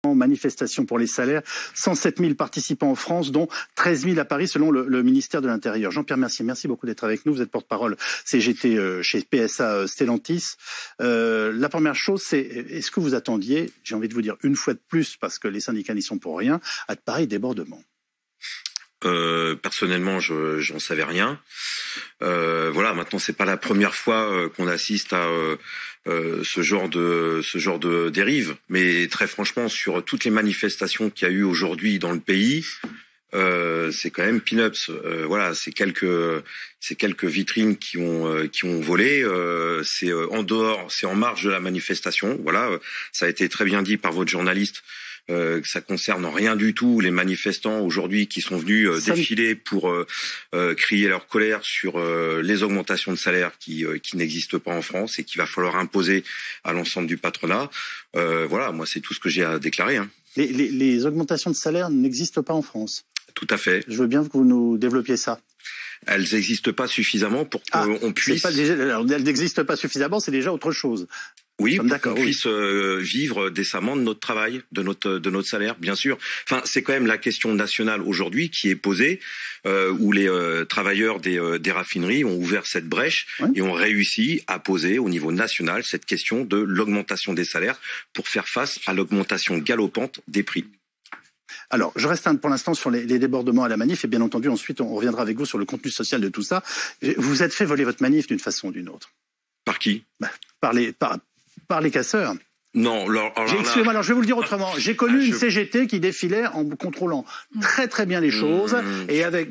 Manifestation pour les salaires, 107 000 participants en France, dont 13 000 à Paris selon le ministère de l'Intérieur. Jean-Pierre Mercier, merci beaucoup d'être avec nous. Vous êtes porte-parole CGT chez PSA Stellantis. La première chose, c'est est-ce que vous attendiez, j'ai envie de vous dire une fois de plus, parce que les syndicats n'y sont pour rien, à de pareils débordements? Personnellement, j'en savais rien. Voilà, maintenant c'est pas la première fois qu'on assiste à ce genre de dérive, mais très franchement, sur toutes les manifestations qu'il y a eu aujourd'hui dans le pays, c'est quand même peanuts. Voilà, c'est quelques vitrines qui ont volé. C'est en dehors, c'est en marge de la manifestation. Voilà, ça a été très bien dit par votre journaliste. Que ça concerne en rien du tout les manifestants aujourd'hui qui sont venus défiler pour crier leur colère sur les augmentations de salaire qui n'existent pas en France et qu'il va falloir imposer à l'ensemble du patronat. Voilà, moi c'est tout ce que j'ai à déclarer. Hein. Les augmentations de salaire n'existent pas en France. Tout à fait. Je veux bien que vous nous développiez ça. Elles n'existent pas suffisamment pour qu'on puisse... Alors, elles n'existent pas suffisamment, c'est déjà autre chose. Oui, pour qu'on puisse vivre décemment de notre travail, de notre salaire, bien sûr. Enfin, c'est quand même la question nationale aujourd'hui qui est posée, où les travailleurs des raffineries ont ouvert cette brèche et ont réussi à poser au niveau national cette question de l'augmentation des salaires pour faire face à l'augmentation galopante des prix. Alors, je reste pour l'instant sur les débordements à la manif et bien entendu, ensuite, on reviendra avec vous sur le contenu social de tout ça. Vous vous êtes fait voler votre manif d'une façon ou d'une autre. Par qui? Par les casseurs. Non, excusez-moi, alors je vais vous le dire autrement. J'ai connu une CGT qui défilait en contrôlant très très bien les choses et avec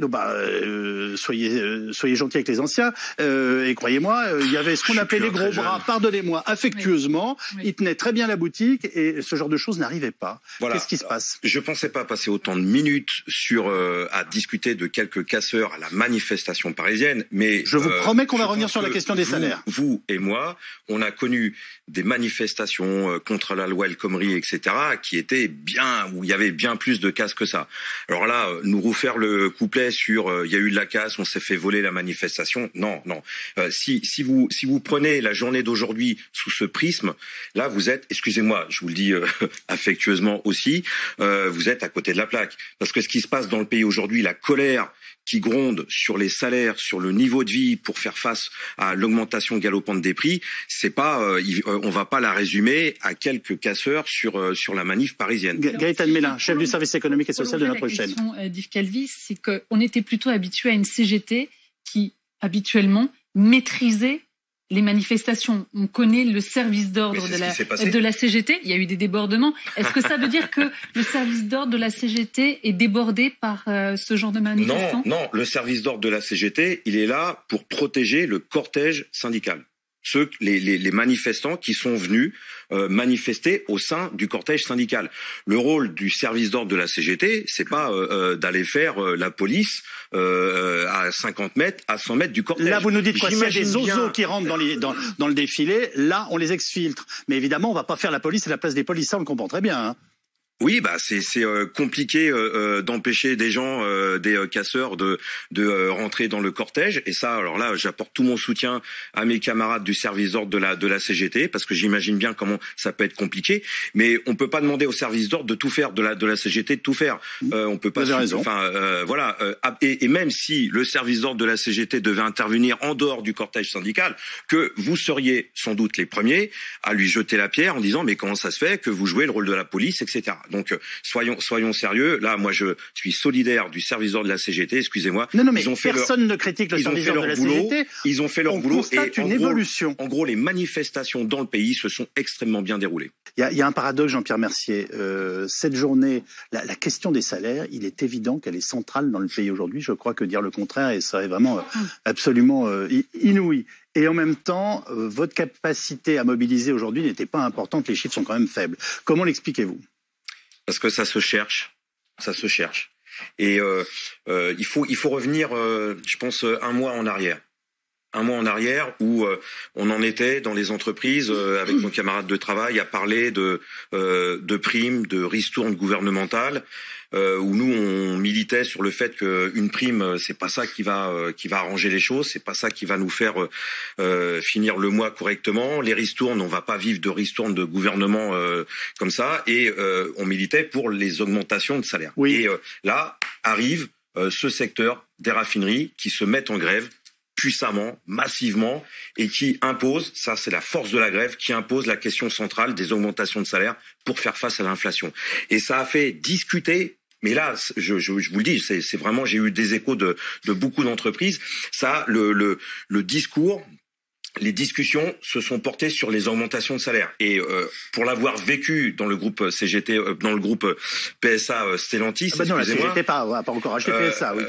soyez gentils avec les anciens et croyez-moi, il y avait ce qu'on appelait les gros bras, pardonnez-moi, affectueusement, ils tenaient très bien la boutique et ce genre de choses n'arrivait pas. Voilà. Qu'est-ce qui se passe? Je pensais pas passer autant de minutes à discuter de quelques casseurs à la manifestation parisienne, mais je vous promets qu'on va revenir sur la question des salaires. Vous et moi, on a connu des manifestations contre la loi El Khomri, etc., qui étaient bien, où il y avait bien plus de casse que ça. Alors là, nous refaire le couplet sur il y a eu de la casse, on s'est fait voler la manifestation. Non. Si vous prenez la journée d'aujourd'hui sous ce prisme, là vous êtes, excusez-moi, je vous le dis affectueusement aussi, vous êtes à côté de la plaque. Parce que ce qui se passe dans le pays aujourd'hui, la colère qui gronde sur les salaires, sur le niveau de vie pour faire face à l'augmentation galopante des prix, c'est pas, on va pas la résumer à quelques casseurs sur la manif parisienne. Gaëtane Mélin, chef du service économique et social de notre chaîne. La question d'Yves Calvi, c'est qu'on était plutôt habitué à une CGT qui, habituellement, maîtrisait les manifestations. On connaît le service d'ordre de la CGT. Il y a eu des débordements. Est-ce que ça veut dire que le service d'ordre de la CGT est débordé par ce genre de manifestants? Non. Le service d'ordre de la CGT, il est là pour protéger le cortège syndical. Les manifestants qui sont venus manifester au sein du cortège syndical. Le rôle du service d'ordre de la CGT, c'est pas d'aller faire la police à 50 mètres, à 100 mètres du cortège. Là, vous nous dites quoi? S'il y a des ozos qui rentrent dans le défilé, là, on les exfiltre. Mais évidemment, on va pas faire la police à la place des polices, ça on le comprend très bien. Hein. Oui, c'est compliqué d'empêcher des gens, des casseurs de rentrer dans le cortège. Et ça, alors là, j'apporte tout mon soutien à mes camarades du service d'ordre de la CGT, parce que j'imagine bien comment ça peut être compliqué. Mais on peut pas demander au service d'ordre de tout faire, de la CGT de tout faire. On peut pas. Vous avez raison. Voilà. Et même si le service d'ordre de la CGT devait intervenir en dehors du cortège syndical, que vous seriez sans doute les premiers à lui jeter la pierre en disant mais comment ça se fait que vous jouez le rôle de la police, etc. Donc soyons sérieux. Là, moi, je suis solidaire du service d'ordre de la CGT. Excusez-moi. Non, mais personne ne critique le service d'ordre de la CGT. Ils ont fait leur boulot. On constate une évolution. En gros, les manifestations dans le pays se sont extrêmement bien déroulées. Il y a un paradoxe, Jean-Pierre Mercier. Cette journée, la question des salaires, il est évident qu'elle est centrale dans le pays aujourd'hui. Je crois que dire le contraire, et ça est vraiment absolument inouï. Et en même temps, votre capacité à mobiliser aujourd'hui n'était pas importante. Les chiffres sont quand même faibles. Comment l'expliquez-vous? Parce que ça se cherche. Et il faut revenir, je pense, un mois en arrière. un mois en arrière où on en était dans les entreprises avec mon camarade de travail à parler de primes, de ristournes gouvernementales, où nous on militait sur le fait qu'une prime c'est pas ça qui va arranger les choses, c'est pas ça qui va nous faire finir le mois correctement. Les ristournes, on va pas vivre de ristournes de gouvernement comme ça, et on militait pour les augmentations de salaire. Oui. Et là arrive ce secteur des raffineries qui se met en grève puissamment, massivement, et qui impose, ça c'est la force de la grève, qui impose la question centrale des augmentations de salaire pour faire face à l'inflation. Et ça a fait discuter, mais là, je vous le dis, c'est vraiment, j'ai eu des échos de beaucoup d'entreprises, ça, le discours, les discussions se sont portées sur les augmentations de salaire. Et pour l'avoir vécu dans le groupe CGT, dans le groupe PSA Stellantis, non, la CGT pas encore acheté PSA. Oui.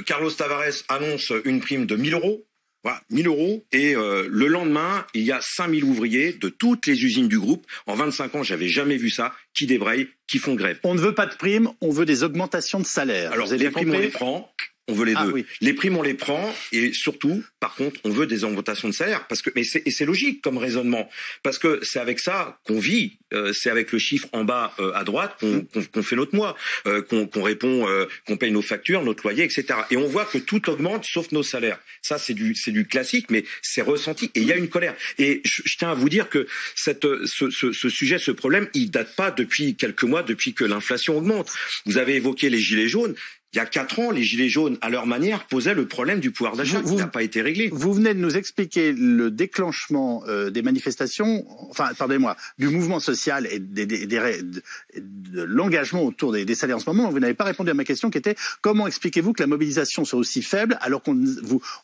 Carlos Tavares annonce une prime de 1 000 euros. Voilà, 1 000 euros. Et le lendemain, il y a 5 000 ouvriers de toutes les usines du groupe. En 25 ans, j'avais jamais vu ça, qui débrayent, qui font grève. On ne veut pas de primes, on veut des augmentations de salaire. Alors, les primes, on les prend. On veut les deux. Oui. Les primes, on les prend, et surtout, par contre, on veut des augmentations de salaire, parce que, et c'est logique comme raisonnement, parce que c'est avec ça qu'on vit, c'est avec le chiffre en bas à droite qu'on fait notre mois, qu'on répond, qu'on paye nos factures, notre loyer, etc. Et on voit que tout augmente sauf nos salaires. Ça, c'est du classique, mais c'est ressenti, et il y a une colère. Et je tiens à vous dire que ce sujet, ce problème, il date pas depuis quelques mois, depuis que l'inflation augmente. Vous avez évoqué les gilets jaunes. Il y a 4 ans, les gilets jaunes, à leur manière, posaient le problème du pouvoir d'achat qui n'a pas été réglé. Vous venez de nous expliquer le déclenchement des manifestations, enfin, pardonnez-moi, du mouvement social et de l'engagement autour des salaires en ce moment. Vous n'avez pas répondu à ma question qui était comment expliquez-vous que la mobilisation soit aussi faible alors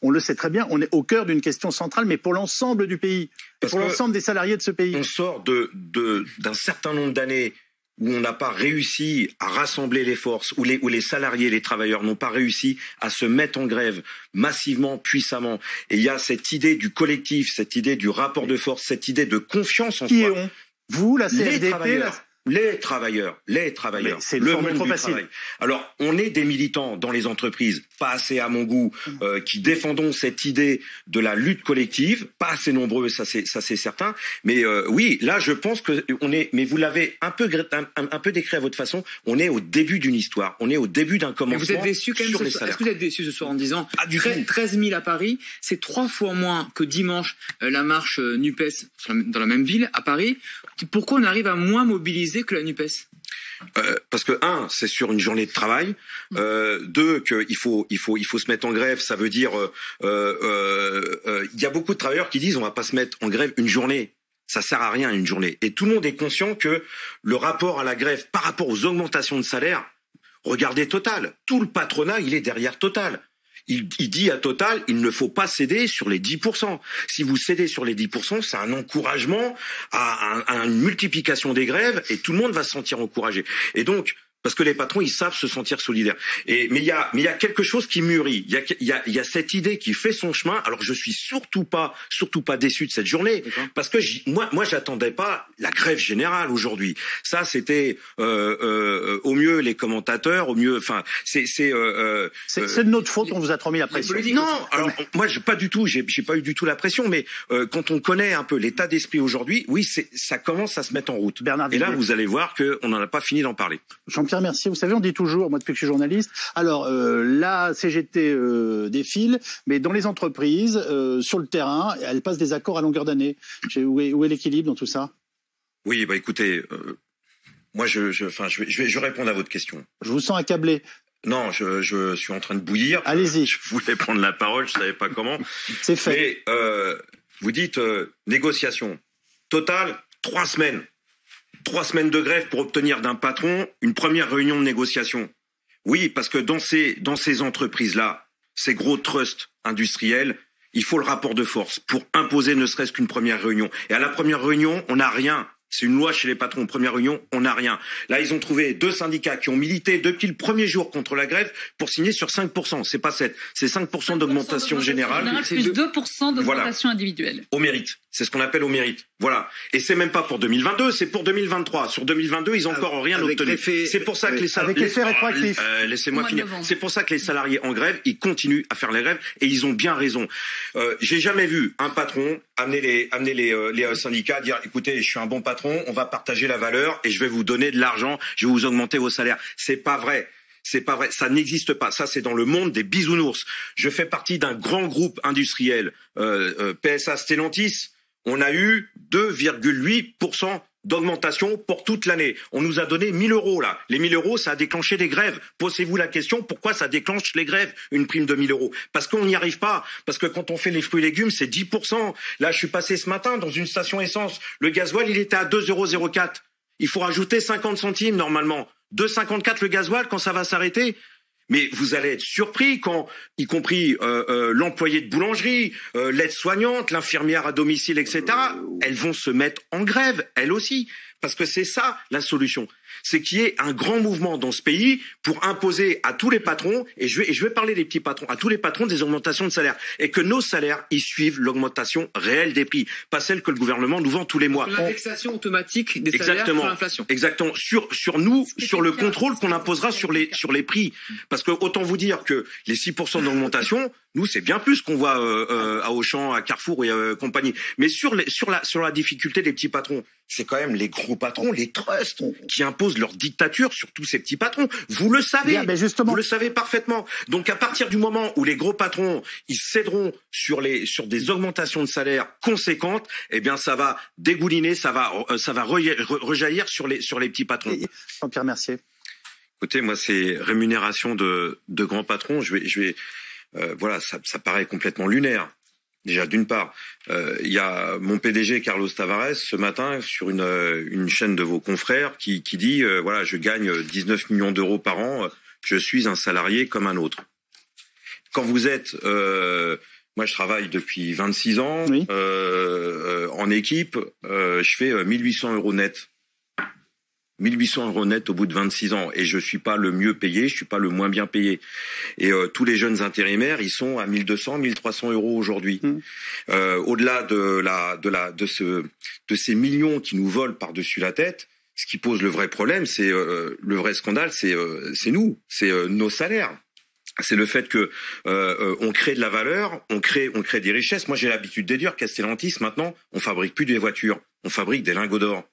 on le sait très bien, on est au cœur d'une question centrale, mais pour l'ensemble du pays, pour l'ensemble des salariés de ce pays. On sort d'un certain nombre d'années où on n'a pas réussi à rassembler les forces, où les salariés, les travailleurs n'ont pas réussi à se mettre en grève massivement, puissamment. Et il y a cette idée du collectif, cette idée du rapport de force, cette idée de confiance en soi. Qui ont vous, la CFDT, les travailleurs. C'est le monde trop facile. Travail. Alors, on est des militants dans les entreprises, pas assez à mon goût, qui défendons cette idée de la lutte collective, pas assez nombreux, ça c'est certain. Mais oui, là, je pense que on est. Mais vous l'avez un peu décrit à votre façon. On est au début d'une histoire. On est au début d'un commencement. Mais vous êtes déçu quand même. Est-ce que vous êtes déçu ce soir en disant 13 000 à Paris, c'est 3 fois moins que dimanche la marche Nupes dans la même ville à Paris. Pourquoi on arrive à moins mobiliser que la Nupes? Parce que c'est sur une journée de travail. 2, qu'il faut se mettre en grève. Ça veut dire, il y a beaucoup de travailleurs qui disent on va pas se mettre en grève une journée. Ça sert à rien une journée. Et tout le monde est conscient que le rapport à la grève par rapport aux augmentations de salaire, regardez Total. Tout le patronat, il est derrière Total. Il dit à Total, il ne faut pas céder sur les 10%. Si vous cédez sur les 10%, c'est un encouragement à une multiplication des grèves et tout le monde va se sentir encouragé. Et donc, parce que les patrons, ils savent se sentir solidaires. Mais il y a quelque chose qui mûrit. Il y a cette idée qui fait son chemin. Alors je suis surtout pas déçu de cette journée, parce que moi j'attendais pas la grève générale aujourd'hui. Ça c'était au mieux les commentateurs, au mieux. Enfin c'est de notre faute. On vous a trop mis la pression. Non, alors moi j'ai pas eu du tout la pression. Mais quand on connaît un peu l'état d'esprit aujourd'hui, oui, ça commence à se mettre en route. Bernard et là vous allez voir qu'on n'en a pas fini d'en parler. Jean-Pierre Mercier, vous savez, on dit toujours, moi depuis que je suis journaliste, alors la CGT défile, mais dans les entreprises, sur le terrain, elle passe des accords à longueur d'année. Où est l'équilibre dans tout ça? Oui, écoutez, moi je vais répondre à votre question. Je vous sens accablé. Non, je suis en train de bouillir. Allez-y. Je voulais prendre la parole, je savais pas comment. C'est fait. Mais vous dites négociation. Total, 3 semaines. 3 semaines de grève pour obtenir d'un patron une première réunion de négociation. Oui, parce que dans ces entreprises-là, ces gros trusts industriels, il faut le rapport de force pour imposer ne serait-ce qu'une première réunion. Et à la première réunion, on n'a rien. C'est une loi chez les patrons. Première réunion, on n'a rien. Là, ils ont trouvé 2 syndicats qui ont milité depuis le premier jour contre la grève pour signer sur 5%. C'est pas 7, c'est 5% d'augmentation générale. Plus 2% d'augmentation individuelle. Au mérite. C'est ce qu'on appelle au mérite. Voilà. Et c'est même pas pour 2022, c'est pour 2023. Sur 2022, ils ont encore rien obtenu. C'est pour ça que les salariés... laissez-moi finir. C'est pour ça que les salariés en grève, ils continuent à faire les grèves et ils ont bien raison. J'ai jamais vu un patron amener les syndicats, dire écoutez, je suis un bon patron, on va partager la valeur et je vais vous donner de l'argent, je vais vous augmenter vos salaires. C'est pas vrai. C'est pas vrai, ça n'existe pas. Ça, c'est dans le monde des bisounours. Je fais partie d'un grand groupe industriel, PSA Stellantis. On a eu 2,8% d'augmentation pour toute l'année. On nous a donné 1 000 euros là. Les 1 000 euros, ça a déclenché des grèves. Posez-vous la question, pourquoi ça déclenche les grèves, une prime de 1 000 euros? Parce qu'on n'y arrive pas. Parce que quand on fait les fruits et légumes, c'est 10%. Là, je suis passé ce matin dans une station essence. Le gasoil, il était à 2,04 €. Il faut rajouter 50 centimes normalement. 2,54 le gasoil quand ça va s'arrêter. Mais vous allez être surpris quand, y compris l'employé de boulangerie, l'aide-soignante, l'infirmière à domicile, etc., elles vont se mettre en grève, elles aussi. Parce que c'est ça la solution. C'est qu'il y ait un grand mouvement dans ce pays pour imposer à tous les patrons, et je vais parler des petits patrons, à tous les patrons des augmentations de salaire. Et que nos salaires, ils suivent l'augmentation réelle des prix. Pas celle que le gouvernement nous vend tous les mois. L'indexation automatique des salaires sur l'inflation. Exactement. Sur nous, sur le contrôle qu'on imposera sur les prix. Parce que autant vous dire que les 6% d'augmentation, nous, c'est bien plus qu'on voit à Auchan, à Carrefour et compagnie. Mais sur la difficulté des petits patrons, c'est quand même les gros patrons, les trusts, qui imposent leur dictature sur tous ces petits patrons. Vous le savez, bien, justement. Vous le savez parfaitement. Donc à partir du moment où les gros patrons, ils céderont sur des augmentations de salaire conséquentes, eh bien ça va dégouliner, ça va rejaillir sur les petits patrons. Jean-Pierre Mercier. Écoutez, moi c'est rémunération de grands patrons. Voilà, ça paraît complètement lunaire. Déjà, d'une part, il y a mon PDG Carlos Tavares ce matin sur une chaîne de vos confrères qui dit voilà, je gagne 19 millions d'euros par an, je suis un salarié comme un autre. Quand vous êtes, moi je travaille depuis 26 ans, oui. En équipe, je fais 1 800 € net. 1 800 € net au bout de 26 ans. Et je suis pas le mieux payé, je suis pas le moins bien payé. Et tous les jeunes intérimaires, ils sont à 1 200, 1 300 € aujourd'hui. Au-delà de ces millions qui nous volent par-dessus la tête, ce qui pose le vrai problème, c'est le vrai scandale, c'est nous, c'est nos salaires. C'est le fait que on crée de la valeur, on crée des richesses. Moi, j'ai l'habitude de dire qu'à Stellantis, maintenant, on fabrique plus des voitures, on fabrique des lingots d'or.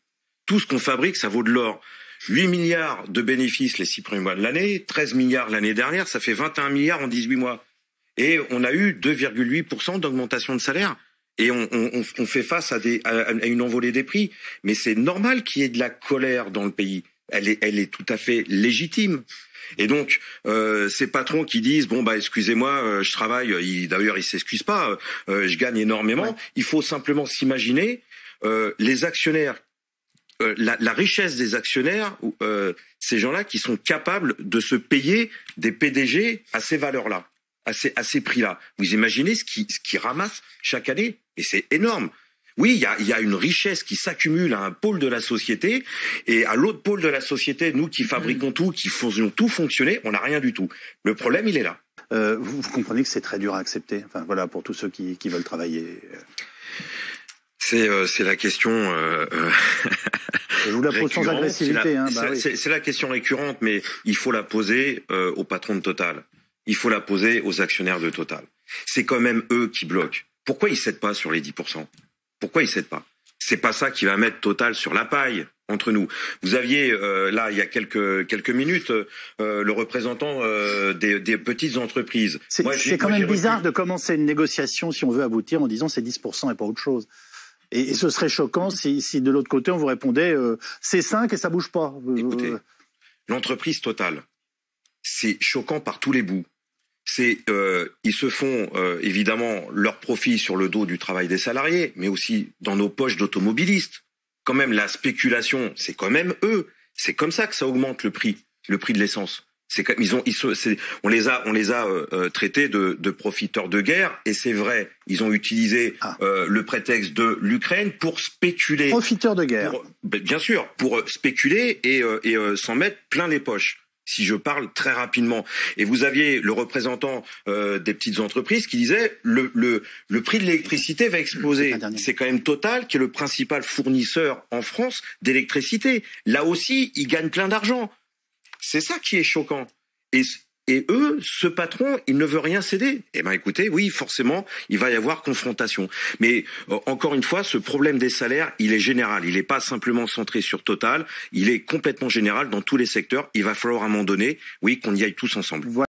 Tout ce qu'on fabrique, ça vaut de l'or. 8 milliards de bénéfices les 6 premiers mois de l'année, 13 milliards l'année dernière, ça fait 21 milliards en 18 mois. Et on a eu 2,8% d'augmentation de salaire. Et on fait face à une envolée des prix. Mais c'est normal qu'il y ait de la colère dans le pays. Elle est tout à fait légitime. Et donc, ces patrons qui disent bon bah excusez-moi, je travaille, d'ailleurs ils s'excusent pas, je gagne énormément. Ouais. Il faut simplement s'imaginer les actionnaires. La richesse des actionnaires, ces gens-là qui sont capables de se payer des PDG à ces valeurs-là, à ces prix-là. Vous imaginez ce qu'ils ramassent chaque année? Et c'est énorme. Oui, il y a une richesse qui s'accumule à un pôle de la société, et à l'autre pôle de la société, nous qui fabriquons tout, qui faisons tout fonctionner, on n'a rien du tout. Le problème, il est là. Vous comprenez que c'est très dur à accepter. Enfin voilà, pour tous ceux qui veulent travailler. C'est la question. Je vous la pose sans agressivité. C'est la question récurrente, mais il faut la poser aux patrons de Total. Il faut la poser aux actionnaires de Total. C'est quand même eux qui bloquent. Pourquoi ils cèdent pas sur les 10%? Pourquoi ils cèdent pas? C'est pas ça qui va mettre Total sur la paille entre nous. Vous aviez là il y a quelques minutes le représentant des petites entreprises. C'est quand même bizarre de commencer une négociation si on veut aboutir en disant c'est 10% et pas autre chose. Et ce serait choquant si de l'autre côté on vous répondait c'est 5 et ça bouge pas. Écoutez, l'entreprise Total, c'est choquant par tous les bouts. Ils se font évidemment leur profit sur le dos du travail des salariés, mais aussi dans nos poches d'automobilistes. Quand même la spéculation, c'est quand même eux. C'est comme ça que ça augmente le prix de l'essence. C'est comme on les a traités de profiteurs de guerre, et c'est vrai, ils ont utilisé le prétexte de l'Ukraine pour spéculer. Profiteurs de guerre. Bien sûr, pour spéculer et s'en mettre plein les poches. Si je parle très rapidement. Et vous aviez le représentant des petites entreprises qui disait le prix de l'électricité va exploser. C'est quand même Total qui est le principal fournisseur en France d'électricité. Là aussi, ils gagnent plein d'argent. C'est ça qui est choquant. Et eux, ce patron, il ne veut rien céder. Eh ben, écoutez, oui, forcément, il va y avoir confrontation. Mais encore une fois, ce problème des salaires, il est général. Il n'est pas simplement centré sur Total. Il est complètement général dans tous les secteurs. Il va falloir à un moment donné, oui, qu'on y aille tous ensemble.